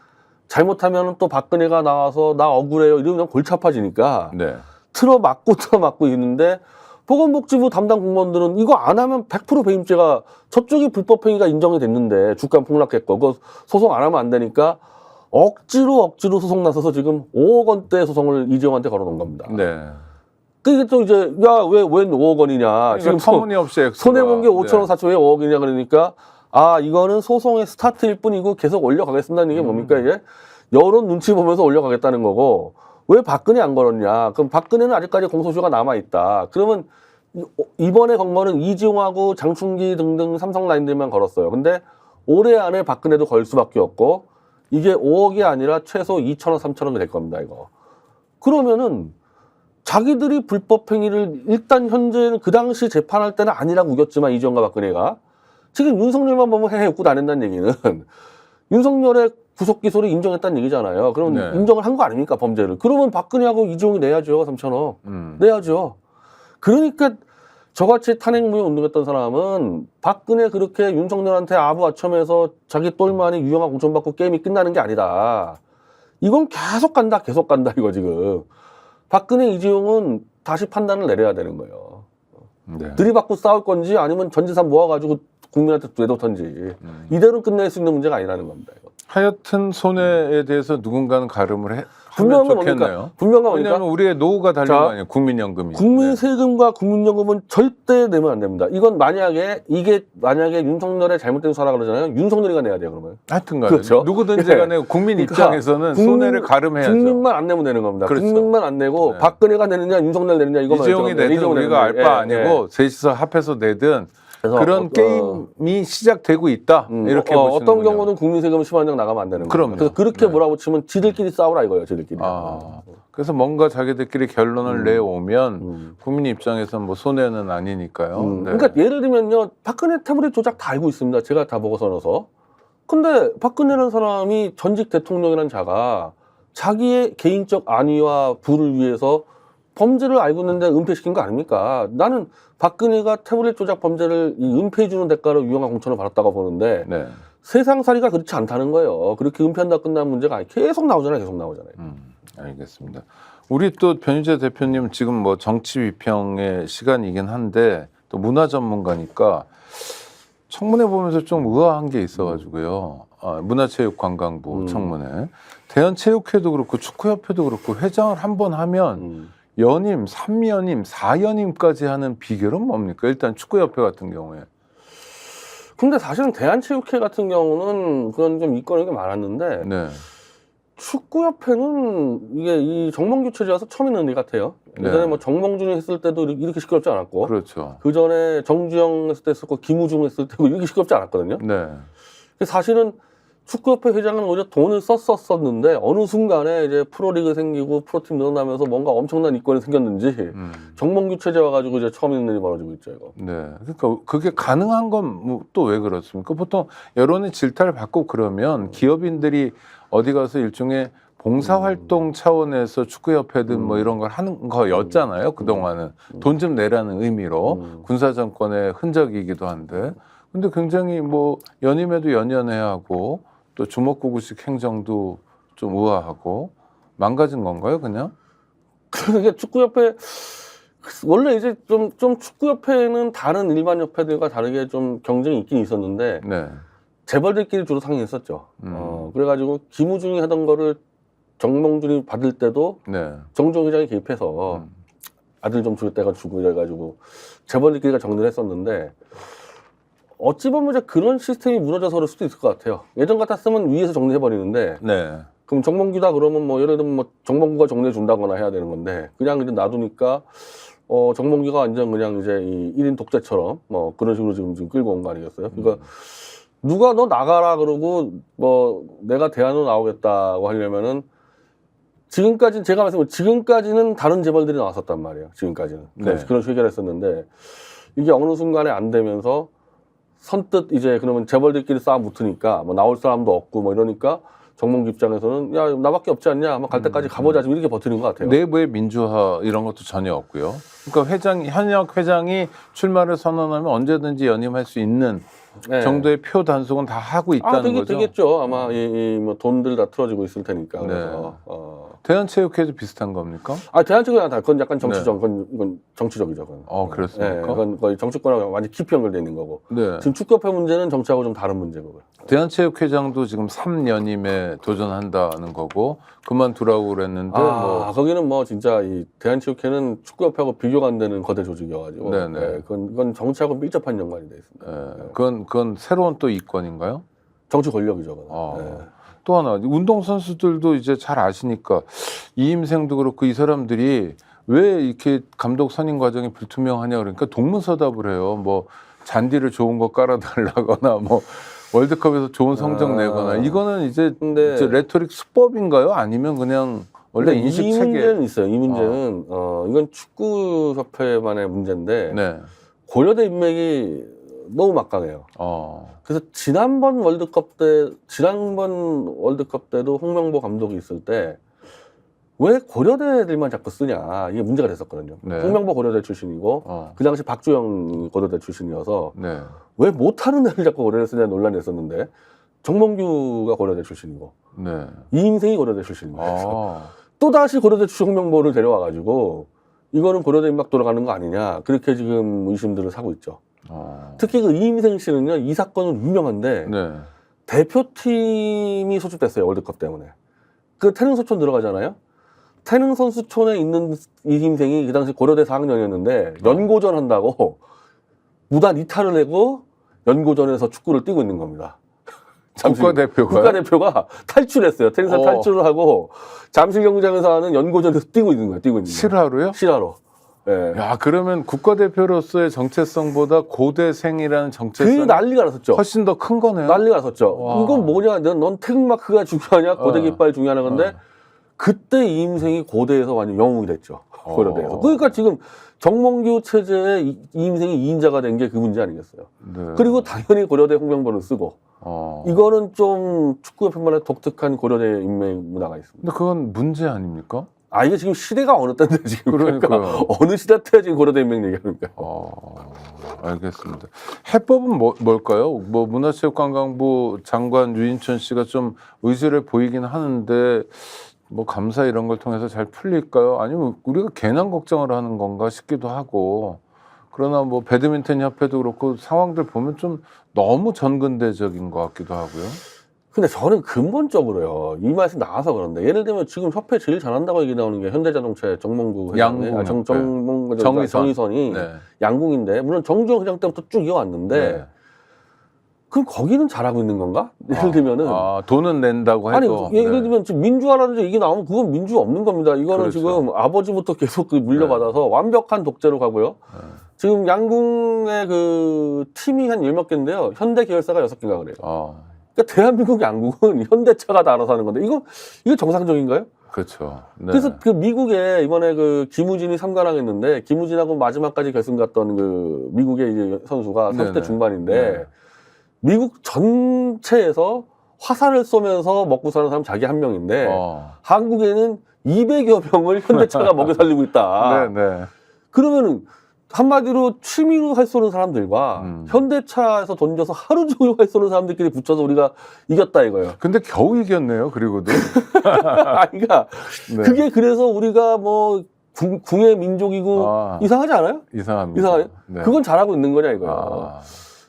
잘못하면은 또 박근혜가 나와서 나 억울해요 이러면 골치 아파지니까 네. 틀어막고 있는데 보건복지부 담당 공무원들은 이거 안 하면 100% 배임죄가 저쪽이 불법행위가 인정이 됐는데 주가 폭락했고 그거 소송 안 하면 안 되니까 억지로 소송 나서서 지금 5억 원대 소송을 이재용한테 걸어놓은 겁니다. 네. 그게 또 이제 야 왜 5억 원이냐 지금 터무니없이 액수가. 손해본 게 5천억 네. 4천억 왜 5억이냐 그러니까 아 이거는 소송의 스타트일 뿐이고 계속 올려가겠습니다는 게 뭡니까 이게 여론 눈치 보면서 올려가겠다는 거고 왜 박근혜 안 걸었냐 그럼 박근혜는 아직까지 공소시효가 남아있다 그러면 이번에 건 거는 이지용하고 장충기 등등 삼성 라인들만 걸었어요 근데 올해 안에 박근혜도 걸 수밖에 없고 이게 5억이 아니라 최소 2천억 3천억이 될 겁니다 이거 그러면은 자기들이 불법 행위를 일단 현재는 그 당시 재판할 때는 아니라고 우겼지만 이지용과 박근혜가 지금 윤석열만 보면 헤헤 웃고 다닌다는 얘기는 윤석열의 구속 기소를 인정했다는 얘기잖아요. 그럼 네. 인정을 한 거 아닙니까 범죄를? 그러면 박근혜하고 이재용이 내야죠 3천억 내야죠. 그러니까 저같이 탄핵무효 운동했던 사람은 박근혜 그렇게 윤석열한테 아부아첨해서 자기 똘마니 유영아 공천받고 게임이 끝나는 게 아니다. 이건 계속 간다 이거 지금. 박근혜 이재용은 다시 판단을 내려야 되는 거예요. 네. 들이받고 싸울 건지 아니면 전 재산 모아가지고 국민한테 내놓던지 이대로 끝낼 수 있는 문제가 아니라는 겁니다. 이거. 하여튼 손해에 대해서 누군가는 가름을 분명한 하면 건 좋겠네요. 뭡니까? 분명한 건 뭡니까? 왜냐하면 우리의 노후가 달린 자, 거 아니에요. 국민연금이. 국민 네. 세금과 국민연금은 절대 내면 안 됩니다. 이건 만약에 윤석열의 잘못된 수사라 그러잖아요. 윤석열이가 내야 돼요. 그러면. 하여튼간에 그렇죠. 누구든지 예. 간에 국민 그러니까 입장에서는 손해를 가름해야죠. 국민만 안 내면 되는 겁니다. 그렇죠. 국민만 안 내고 네. 박근혜가 내느냐 윤석열 내느냐 이거만 이재용이 결정하면 내든 우리가 알 바 아니고 셋이서 합해서 내든 그래서 그런 게임이 시작되고 있다. 이렇게 보시는군요. 어떤 경우는 국민 세금 10만 원 나가면 안 되는 거예요. 그럼요. 그래서 그렇게 네. 몰아붙이면 지들끼리 싸우라 이거예요. 지들끼리. 그래서 뭔가 자기들끼리 결론을 내오면 국민 입장에서는 뭐 손해는 아니니까요. 네. 그러니까 예를 들면요. 박근혜 태블릿 조작 다 알고 있습니다. 제가 다 보고서 넣어서. 근데 박근혜라는 사람이 전직 대통령이라는 자가 자기의 개인적 안위와 부를 위해서 범죄를 알고 있는데 은폐시킨 거 아닙니까? 나는 박근혜가 태블릿 조작 범죄를 은폐해 주는 대가로 유용한 공천을 받았다고 보는데 네. 세상살이가 그렇지 않다는 거예요. 그렇게 은폐한다 끝난 문제가 아니 계속 나오잖아요. 알겠습니다. 우리 또 변희재 대표님 지금 뭐 정치 비평의 시간이긴 한데 또 문화 전문가니까 청문회 보면서 좀 의아한 게 있어가지고요. 문화체육관광부 청문회 대한체육회도 그렇고 축구협회도 그렇고 회장을 한 번 하면 연임, 3연임, 4연임까지 하는 비결은 뭡니까? 일단 축구협회 같은 경우에. 근데 사실은 대한체육회 같은 경우는 그런 좀 이권이 게 많았는데 네. 축구협회는 이게 이 정몽규 체제라서 처음 있는 일 같아요. 예전에 네. 뭐 정몽준이 했을 때도 이렇게 시끄럽지 않았고, 그렇죠. 그 전에 정주영 했을 때 했었고, 김우중 했을 때도 이렇게 시끄럽지 않았거든요. 네. 사실은 축구협회 회장은 오히려 돈을 썼었는데 어느 순간에 이제 프로리그 생기고 프로팀 늘어나면서 뭔가 엄청난 이권이 생겼는지 정몽규 체제 와가지고 이제 처음 있는 일이 벌어지고 있죠, 이거. 네. 그러니까 그게 가능한 건 또 왜 그렇습니까? 보통 여론의 질타를 받고 그러면 기업인들이 어디 가서 일종의 봉사활동 차원에서 축구협회든 뭐 이런 걸 하는 거였잖아요. 그동안은. 돈 좀 내라는 의미로. 군사정권의 흔적이기도 한데. 근데 굉장히 뭐 연임에도 연연해야 하고 또 주먹구구식 행정도 좀 우아하고 망가진 건가요, 그냥? 그러니까 축구협회 원래 이제 좀 축구협회는 다른 일반 협회들과 다르게 좀 경쟁이 있긴 있었는데 네. 재벌들끼리 주로 상의했었죠. 그래가지고 김우중이 하던 거를 정몽준이 받을 때도 네. 정주영 회장이 개입해서 아들 좀 줄 때가 주고 이래가지고 재벌들끼리가 정리를 했었는데 어찌 보면 이제 그런 시스템이 무너져서 그럴 수도 있을 것 같아요. 예전 같았으면 위에서 정리해버리는데 네. 그럼 정몽규다 그러면 뭐 예를 들면 뭐 정몽규가 정리해 준다거나 해야 되는 건데 그냥 이제 놔두니까 정몽규가 완전 그냥 이제 이 1인 독재처럼 뭐 그런 식으로 지금 끌고 온 거 아니겠어요? 그러니까 누가 너 나가라 그러고 뭐 내가 대안으로 나오겠다고 하려면은 지금까지 제가 말씀드린 지금까지는 다른 재벌들이 나왔었단 말이에요. 지금까지는 네. 그런 식으로 해결했었는데 이게 어느 순간에 안 되면서 선뜻 이제 그러면 재벌들끼리 싸움 붙으니까 뭐 나올 사람도 없고 뭐 이러니까 정몽규 입장에서는 야 나밖에 없지 않냐 아마 갈 때까지 가보자 지금 이렇게 버티는 것 같아요. 내부의 민주화 이런 것도 전혀 없고요. 그러니까 현역 회장이 출마를 선언하면 언제든지 연임할 수 있는 네. 정도의 표 단속은 다 하고 있다는 거죠. 되겠죠. 아마 뭐 돈들 다 틀어지고 있을 테니까. 네. 그래서 대한체육회도 비슷한 겁니까? 대한체육이랑 다 그건 약간 정치적, 이건 정치적이죠. 그건. 그렇습니까? 네, 그건 거의 정치권하고 완전 깊이 연결돼 있는 거고. 네. 지금 축구협회 문제는 정치하고 좀 다른 문제고요. 대한체육회장도 지금 3연임에 도전한다는 거고 그만두라고 그랬는데 거기는 뭐 진짜 이 대한체육회는 축구협회하고 비교가 안 되는 거대 조직이어가지고. 네네. 네, 그건 정치하고 밀접한 연관이 돼 있습니다. 네. 그건 새로운 또 이권인가요? 정치 권력이죠. 그건. 네. 또 하나 운동선수들도 이제 잘 아시니까 이임생도 그렇고 이 사람들이 왜 이렇게 감독 선임 과정이 불투명하냐 그러니까 동문서답을 해요. 뭐 잔디를 좋은 거 깔아달라거나 뭐 월드컵에서 좋은 성적 내거나 이거는 이제 레토릭 수법인가요? 아니면 그냥 원래 인식 이 체계? 문제는 있어요. 이 문제는 이건 축구협회만의 문제인데 네. 고려대 인맥이 너무 막강해요. 그래서 지난번 월드컵 때도 홍명보 감독이 있을 때 왜 고려대들만 자꾸 쓰냐 이게 문제가 됐었거든요. 네. 홍명보 고려대 출신이고 그 당시 박주영 고려대 출신이어서 네. 왜 못하는 애를 자꾸 고려대 쓰냐 논란이 됐었는데 정몽규가 고려대 출신이고 네. 이임생이 고려대 출신입니다. 또 다시 고려대 출신 홍명보를 데려와가지고 이거는 고려대 인막 돌아가는 거 아니냐 그렇게 지금 의심들을 사고 있죠. 특히 그 이임생 씨는요 이 사건은 유명한데 네. 대표팀이 소집됐어요 월드컵 때문에. 그 태릉 소촌 들어가잖아요. 태릉 선수촌에 있는 이임생이 그 당시 고려대 4학년이었는데 연고전 한다고 무단 이탈을 내고 연고전에서 축구를 뛰고 있는 겁니다. 국가대표가 탈출했어요. 태릉사 탈출을 하고 잠실경기장에서 하는 연고전에서 뛰고 있는 거예요. 뛰고 있는 거예요. 실화로요? 실화로. 네. 야, 그러면 국가대표로서의 정체성보다 고대생이라는 정체성이 난리가 났었죠. 훨씬 더 큰 거네요. 난리가 났었죠. 와. 이건 뭐냐? 넌 태극마크가 중요하냐? 고대 깃발이 중요하냐? 근데 그때 이임생이 고대에서 완전 영웅이 됐죠. 고려대에서. 그러니까 지금 정몽규 체제에 이임생이 2인자가 된 게 그 문제 아니겠어요. 네. 그리고 당연히 고려대 홍명보를 쓰고 이거는 좀 축구협회만의 독특한 고려대 인맥 문화가 있습니다. 근데 그건 문제 아닙니까? 이게 지금 시대가 어느 때인데 지금 그러니까 어느 시대 때 지금 고려대 인맥 얘기합니까? 알겠습니다. 해법은 뭘까요? 뭐 문화체육관광부 장관 유인천 씨가 좀 의지를 보이긴 하는데 뭐 감사 이런 걸 통해서 잘 풀릴까요? 아니면 우리가 괜한 걱정을 하는 건가 싶기도 하고. 그러나 뭐 배드민턴 협회도 그렇고 상황들 보면 좀 너무 전근대적인 것 같기도 하고요. 근데 저는 근본적으로요. 이 말씀 나와서 그런데 예를 들면 지금 협회 제일 잘한다고 얘기 나오는 게 현대자동차의 정몽구 회장이 정의선이 네. 양궁인데 물론 정주영 회장 때부터 쭉 이어왔는데 그럼 거기는 잘하고 있는 건가? 예를 들면은 돈은 낸다고 아니 해도 예를 들면 지금 민주화라는 얘기 나오면 그건 민주 없는 겁니다. 이거는 그렇죠. 지금 아버지부터 계속 그 물려받아서 완벽한 독재로 가고요. 지금 양궁의 그 팀이 한 10몇 개인데요. 현대 계열사가 6개인가 그래요. 그러니까 대한민국 양궁은 현대차가 다 알아서 하는 건데 이거 정상적인가요? 그렇죠. 네. 그래서 그 미국에 이번에 그 김우진이 3관왕 했는데 김우진하고 마지막까지 결승 갔던 그 미국의 이제 선수가 30대 네네. 중반인데 네. 미국 전체에서 화살을 쏘면서 먹고 사는 사람 자기 한 명인데 한국에는 200여 명을 현대차가 먹여 살리고 있다. 네. 그러면은 한마디로 취미로 활 쏘는 사람들과 현대차에서 던져서 하루 종일 활 쏘는 사람들끼리 붙여서 우리가 이겼다 이거예요. 근데 겨우 이겼네요. 그리고도. 그러니까 네. 그게 그래서 우리가 뭐 궁의 민족이고 이상하지 않아요? 이상합니다. 이상해요? 네. 그건 잘하고 있는 거냐 이거예요.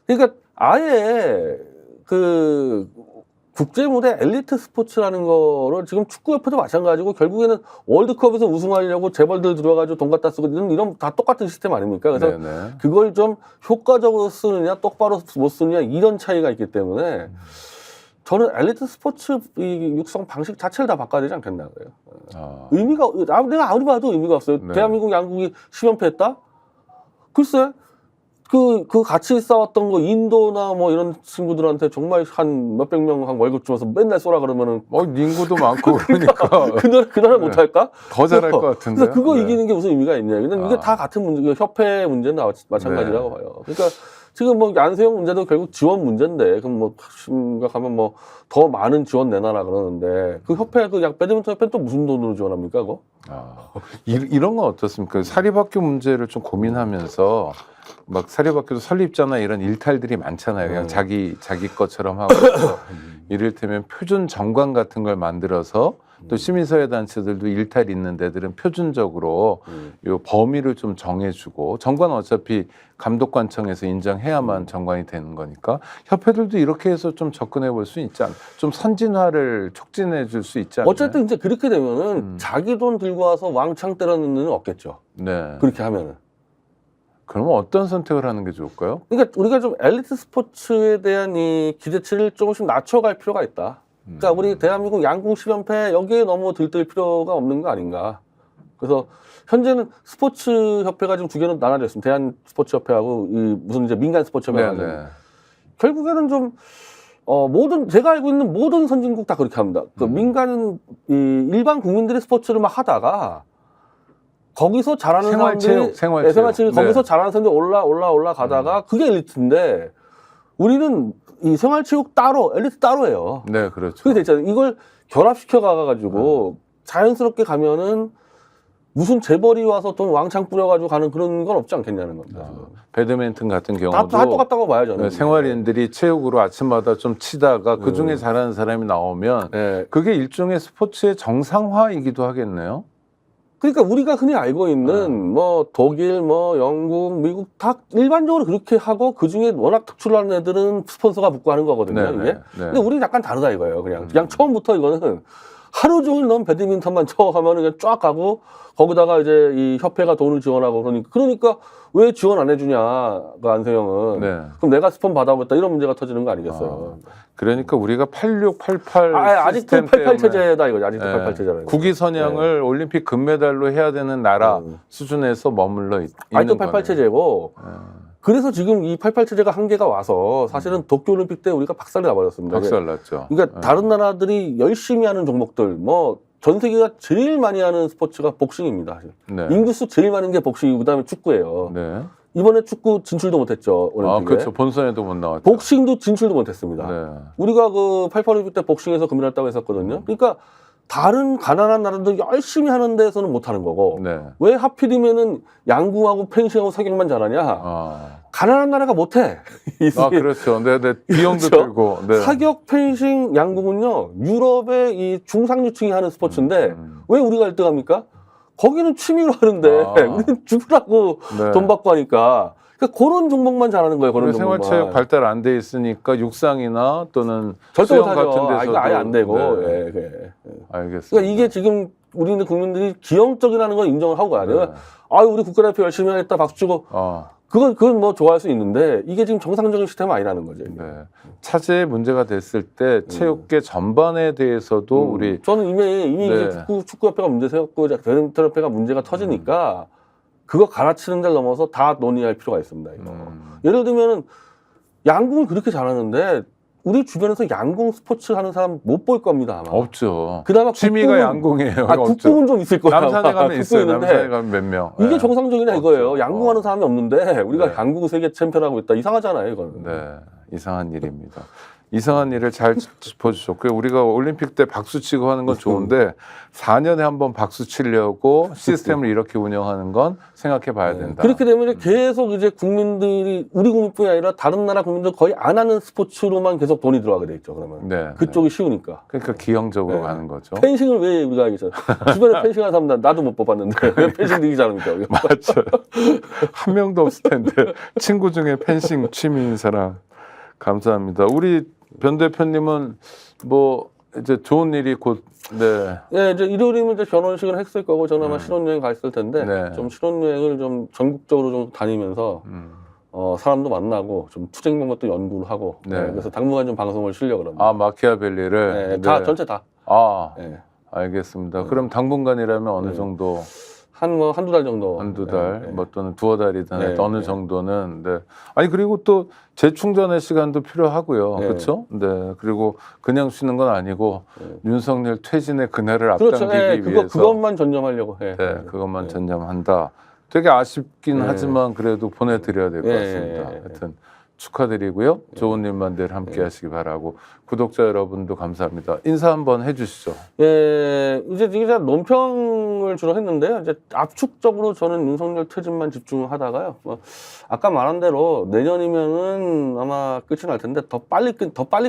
그러니까 아예 그 국제 무대 엘리트 스포츠라는 거를 지금 축구협회도 마찬가지고 결국에는 월드컵에서 우승하려고 재벌들 들어가지고 돈 갖다 쓰고 이런 다 똑같은 시스템 아닙니까? 그래서 네네. 그걸 좀 효과적으로 쓰느냐 똑바로 못 쓰느냐 이런 차이가 있기 때문에 저는 엘리트 스포츠 이 육성 방식 자체를 다 바꿔야 되지 않겠나 그래요. 의미가 내가 아무리 봐도 의미가 없어요. 네. 대한민국 양국이 10연패했다? 글쎄. 그 같이 싸웠던 거 인도나 뭐 이런 친구들한테 정말 한 몇백 명 한 월급 주면서 맨날 쏘라 그러면은 인구도 많고 그러니까 그 나라 못할까? 더 잘할 것 같은데. 그래서 그거 이기는 게 무슨 의미가 있냐? 근데 이게 다 같은 문제, 협회 문제는 마찬가지라고 봐요. 그러니까 지금 뭐 안세영 문제도 결국 지원 문제인데 그럼 뭐 심각하면 뭐 더 많은 지원 내놔라 그러는데 그 협회 배드민턴 협회는 또 무슨 돈으로 지원합니까 그거? 이런 건 어떻습니까? 사립학교 문제를 좀 고민하면서 막 사립학교도 설립자나 이런 일탈들이 많잖아요. 그냥 자기 것처럼 하고 이를테면 표준 정관 같은 걸 만들어서 또 시민사회 단체들도 일탈 있는 데들은 표준적으로 요 범위를 좀 정해주고 정관은 어차피 감독관청에서 인정해야만 정관이 되는 거니까 협회들도 이렇게 해서 좀 접근해 볼 수 있지 않나? 좀 선진화를 촉진해 줄 수 있지 않나요? 어쨌든 이제 그렇게 되면은 자기 돈 들고 와서 왕창 때려는 데는 없겠죠. 네. 그렇게 하면은. 그러면 어떤 선택을 하는 게 좋을까요? 그러니까 우리가 좀 엘리트 스포츠에 대한 이 기대치를 조금씩 낮춰갈 필요가 있다. 그러니까 우리 대한민국 양궁 10연패 여기에 너무 들뜰 필요가 없는 거 아닌가. 그래서 현재는 스포츠 협회가 지금 두 개는 나눠져 있습니다. 대한 스포츠 협회하고 이 무슨 이제 민간 스포츠 협회가 결국에는 좀 제가 알고 있는 모든 선진국 다 그렇게 합니다. 그 민간은 일반 국민들이 스포츠를 막 하다가 거기서 잘하는 사람들이 생활체육 거기서 잘하는 사람들이 올라가다가 그게 엘리트인데 우리는 이 생활체육 따로 엘리트 따로예요. 네, 그렇죠. 그게 됐잖아요. 이걸 결합시켜 가가지고 자연스럽게 가면은 무슨 재벌이 와서 돈 왕창 뿌려가지고 가는 그런 건 없지 않겠냐는 겁니다. 배드민턴 같은 경우도 다 똑같다고 봐요 저는. 네, 생활인들이 체육으로 아침마다 좀 치다가 그 중에 잘하는 사람이 나오면 그게 일종의 스포츠의 정상화이기도 하겠네요. 그러니까 우리가 흔히 알고 있는 뭐 독일, 뭐 영국, 미국 다 일반적으로 그렇게 하고 그 중에 워낙 특출난 애들은 스폰서가 붙고 하는 거거든요. 이게. 근데 우리는 약간 다르다 이거예요. 그냥 처음부터 이거는 하루 종일 넌 배드민턴만 쳐 하면은 그냥 쫙 가고 거기다가 이제 이 협회가 돈을 지원하고 그러니까 왜 지원 안 해주냐 그 안세영은. 그럼 내가 스폰 받아보겠다 이런 문제가 터지는 거 아니겠어요. 그러니까 우리가 8688 아직도 88 체제다 이거죠. 아직도 88 체제라. 국위 선양을 올림픽 금메달로 해야 되는 나라 수준에서 머물러 있는 아직도 88 체제고. 그래서 지금 이 88 체제가 한계가 와서 사실은 도쿄올림픽 때 우리가 박살이 나버렸습니다. 박살났죠. 그러니까 다른 나라들이 열심히 하는 종목들 뭐 전 세계가 제일 많이 하는 스포츠가 복싱입니다. 인구수 제일 많은 게 복싱이고 그다음에 축구예요. 이번에 축구 진출도 못했죠. 올림픽에. 그렇죠. 본선에도 못 나왔죠. 복싱도 진출도 못했습니다. 우리가 그 88올림픽 때 복싱에서 금메달 따고 했었거든요. 그러니까 다른 가난한 나라들 열심히 하는 데서는 못하는 거고 왜 하필이면은 양궁하고 펜싱하고 사격만 잘하냐? 가난한 나라가 못해. 그렇죠. 비용도 그렇죠? 들고. 사격, 펜싱, 양궁은요 유럽의 이 중상류층이 하는 스포츠인데 왜 우리가 1등합니까? 거기는 취미로 하는데 우리는 죽으라고 돈 받고 하니까. 그러니까 그런 종목만 잘하는 거예요. 그런 종목만. 생활체육 발달 안 돼 있으니까 육상이나 또는 절대 수영 못하죠. 같은 데서도 아예 안 되고. 알겠습니다. 그러니까 이게 지금 우리는 국민들이 기형적이라는 걸 인정을 하고 가야 돼요. 우리 국가대표 열심히 하겠다 박수 치고 그건 뭐 좋아할 수 있는데 이게 지금 정상적인 시스템은 아니라는 거죠. 이게. 네. 차제에 문제가 됐을 때 체육계 전반에 대해서도 우리 저는 이미 네. 이제 축구협회가 문제 생겼고 배드민턴협회가 문제가 터지니까 그거 갈아치는 데를 넘어서 다 논의할 필요가 있습니다. 이거. 예를 들면은 양궁을 그렇게 잘하는데 우리 주변에서 양궁 스포츠 하는 사람 못 볼 겁니다. 아마. 없죠. 그나마 취미가 국궁은- 양궁이에요. 아, 없죠. 국궁은 좀 있을 거예요. 남산에 가면 있어요. 있는데 남산에 가면 몇 명. 이게 네. 정상적이냐 없죠. 이거예요. 양궁하는 사람이 없는데 우리가 네. 양궁 세계 챔피언하고 있다. 이상하잖아요, 이거는. 네, 이상한 일입니다. 이상한 일을 잘 짚어주셨고요. 우리가 올림픽 때 박수 치고 하는 건 좋은데 4년에 한 번 박수 치려고 시스템을 이렇게 운영하는 건 생각해 봐야 된다. 그렇게 되면 이제 계속 이제 국민들이 우리 국민뿐이 아니라 다른 나라 국민들 거의 안 하는 스포츠로만 계속 돈이 들어가게 돼 있죠. 그러면 네, 그쪽이 쉬우니까. 그러니까 기형적으로 네. 가는 거죠. 펜싱을 왜 우리가 하겠어? 주변에 펜싱하는 사람 나도 못 뽑았는데 왜 펜싱 되기 잘합니까? 맞아요. 한 명도 없을 텐데 친구 중에 펜싱 취미인 사람 감사합니다. 우리 변 대표님은 뭐 이제 좋은 일이 곧 네. 네, 이제 일요일이면 이제 결혼식을 했을 거고 저는 아마 신혼여행 갔을 텐데 네. 좀 신혼여행을 좀 전국적으로 좀 다니면서 사람도 만나고 좀 투쟁 방법도 연구를 하고 네. 네, 그래서 당분간 좀 방송을 쉬려고 합니다. 아 마키아벨리를 네, 다 전체 다. 아 네. 알겠습니다. 그럼 당분간이라면 어느 네. 정도 한두 달 정도. 한두 달, 네, 네. 뭐 또는 두어 달이든 네, 어느 네. 정도는 네. 아니 그리고 또 재충전의 시간도 필요하고요, 네. 그렇죠? 네. 그리고 그냥 쉬는 건 아니고 네. 윤석열 퇴진의 그날을 그렇죠. 앞당기기 네, 위해서 그것만 전념하려고 해. 네, 그것만 전념한다. 되게 아쉽긴 네. 하지만 그래도 보내드려야 될 것 네, 같습니다. 네, 네. 하여튼 축하드리고요. 좋은 일만 늘 함께 하시기 바라고 구독자 여러분도 감사합니다. 인사 한번 해주시죠. 예, 이제 논평을 주로 했는데요. 이제 압축적으로 저는 윤석열 퇴진만 집중하다가요. 뭐 아까 말한 대로 내년이면은 아마 끝이 날 텐데 더 빨리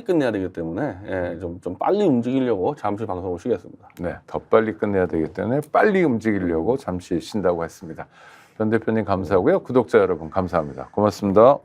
끝내야 되기 때문에 예, 좀 빨리 움직이려고 잠시 방송을 쉬겠습니다. 네, 더 빨리 끝내야 되기 때문에 빨리 움직이려고 잠시 쉰다고 했습니다. 변 대표님 감사하고요. 구독자 여러분 감사합니다. 고맙습니다.